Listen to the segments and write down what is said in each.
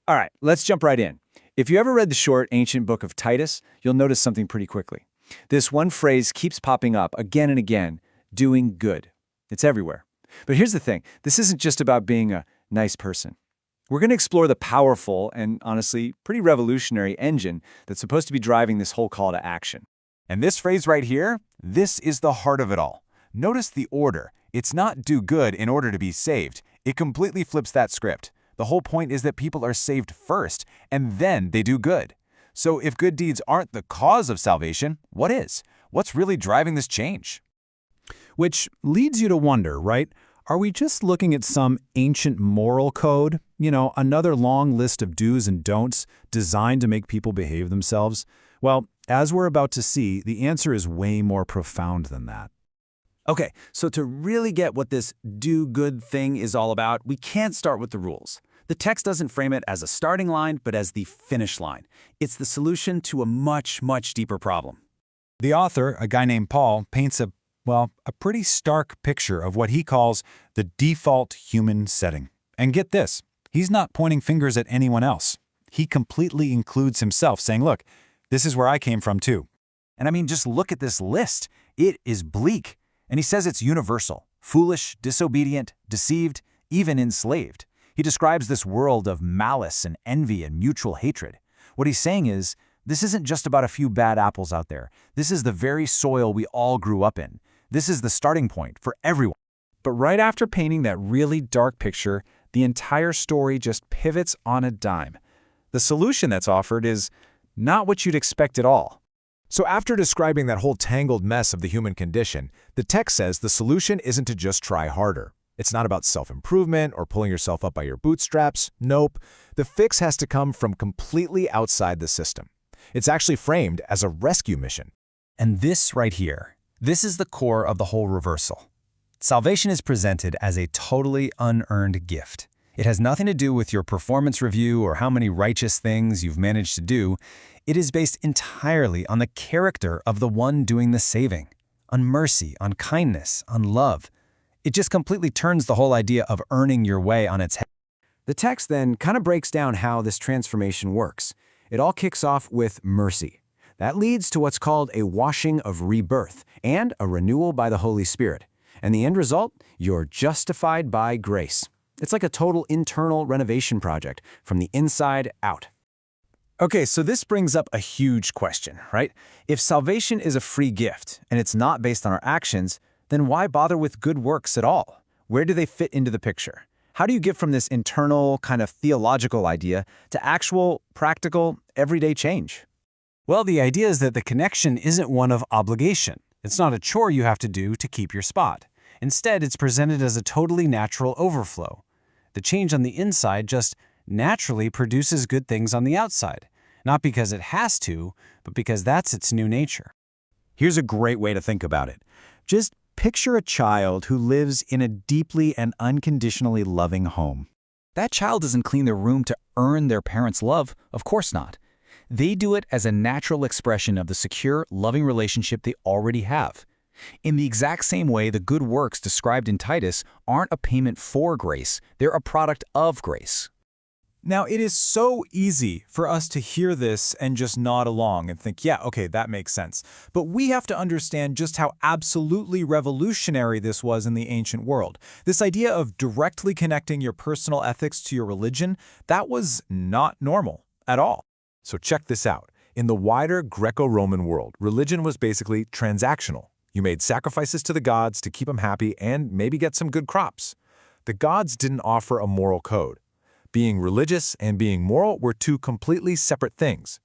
All right, let's jump right in. If you ever read the short, ancient book of Titus, you'll notice something pretty quickly. This one phrase keeps popping up again and again, doing good. It's everywhere. But here's the thing, this isn't just about being a nice person. We're going to explore the powerful and, honestly, pretty revolutionary engine that's supposed to be driving this whole call to action. And this phrase right here, this is the heart of it all. Notice the order. It's not do good in order to be saved. It completely flips that script. The whole point is that people are saved first, and then they do good. So if good deeds aren't the cause of salvation, what is? What's really driving this change? Which leads you to wonder, right? Are we just looking at some ancient moral code? Another long list of do's and don'ts designed to make people behave themselves? Well, as we're about to see, the answer is way more profound than that. Okay, so to really get what this do good thing is all about, we can't start with the rules. The text doesn't frame it as a starting line, but as the finish line. It's the solution to a much, much deeper problem. The author, a guy named Paul, paints a pretty stark picture of what he calls the default human setting. And get this, he's not pointing fingers at anyone else. He completely includes himself, saying, look, this is where I came from too. And I mean, just look at this list. It is bleak. And he says it's universal, foolish, disobedient, deceived, even enslaved. He describes this world of malice and envy and mutual hatred. What he's saying is, this isn't just about a few bad apples out there. This is the very soil we all grew up in. This is the starting point for everyone. But right after painting that really dark picture, the entire story just pivots on a dime. The solution that's offered is not what you'd expect at all. So after describing that whole tangled mess of the human condition, the text says the solution isn't to just try harder. It's not about self-improvement or pulling yourself up by your bootstraps. Nope. The fix has to come from completely outside the system. It's actually framed as a rescue mission. And this right here, this is the core of the whole reversal. Salvation is presented as a totally unearned gift. It has nothing to do with your performance review or how many righteous things you've managed to do. It is based entirely on the character of the one doing the saving, on mercy, on kindness, on love. It just completely turns the whole idea of earning your way on its head. The text then kind of breaks down how this transformation works. It all kicks off with mercy. That leads to what's called a washing of rebirth and a renewal by the Holy Spirit. And the end result? You're justified by grace. It's like a total internal renovation project from the inside out. Okay, so this brings up a huge question, right? If salvation is a free gift and it's not based on our actions, then why bother with good works at all? Where do they fit into the picture? How do you get from this internal, kind of theological idea to actual, practical, everyday change? Well, the idea is that the connection isn't one of obligation. It's not a chore you have to do to keep your spot. Instead, it's presented as a totally natural overflow. The change on the inside just naturally produces good things on the outside, not because it has to, but because that's its new nature. Here's a great way to think about it. Just picture a child who lives in a deeply and unconditionally loving home. That child doesn't clean their room to earn their parents' love, of course not. They do it as a natural expression of the secure, loving relationship they already have. In the exact same way, the good works described in Titus aren't a payment for grace, they're a product of grace. Now, it is so easy for us to hear this and just nod along and think, yeah, okay, that makes sense. But we have to understand just how absolutely revolutionary this was in the ancient world. This idea of directly connecting your personal ethics to your religion, that was not normal at all. So check this out. In the wider Greco-Roman world, religion was basically transactional. You made sacrifices to the gods to keep them happy and maybe get some good crops. The gods didn't offer a moral code. Being religious and being moral were two completely separate things.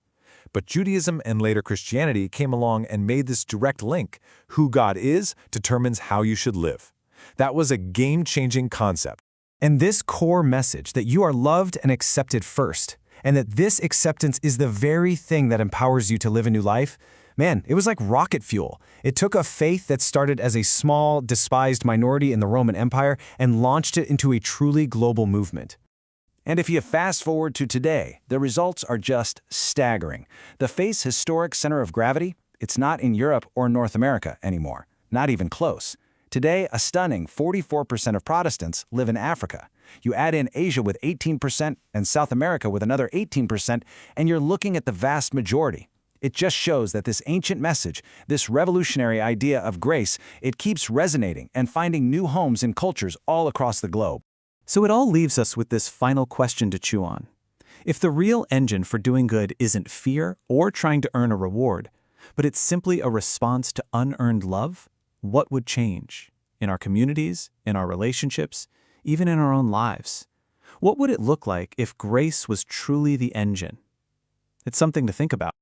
But Judaism and later Christianity came along and made this direct link. Who God is determines how you should live. That was a game-changing concept. And this core message that you are loved and accepted first, and that this acceptance is the very thing that empowers you to live a new life, man, it was like rocket fuel. It took a faith that started as a small, despised minority in the Roman Empire and launched it into a truly global movement. And if you fast forward to today, the results are just staggering. The faith's historic center of gravity, it's not in Europe or North America anymore, not even close. Today, a stunning 44% of Protestants live in Africa. You add in Asia with 18% and South America with another 18%, and you're looking at the vast majority. It just shows that this ancient message, this revolutionary idea of grace, it keeps resonating and finding new homes in cultures all across the globe. So it all leaves us with this final question to chew on. If the real engine for doing good isn't fear or trying to earn a reward, but it's simply a response to unearned love, what would change? In our communities, in our relationships, even in our own lives? What would it look like if grace was truly the engine? It's something to think about.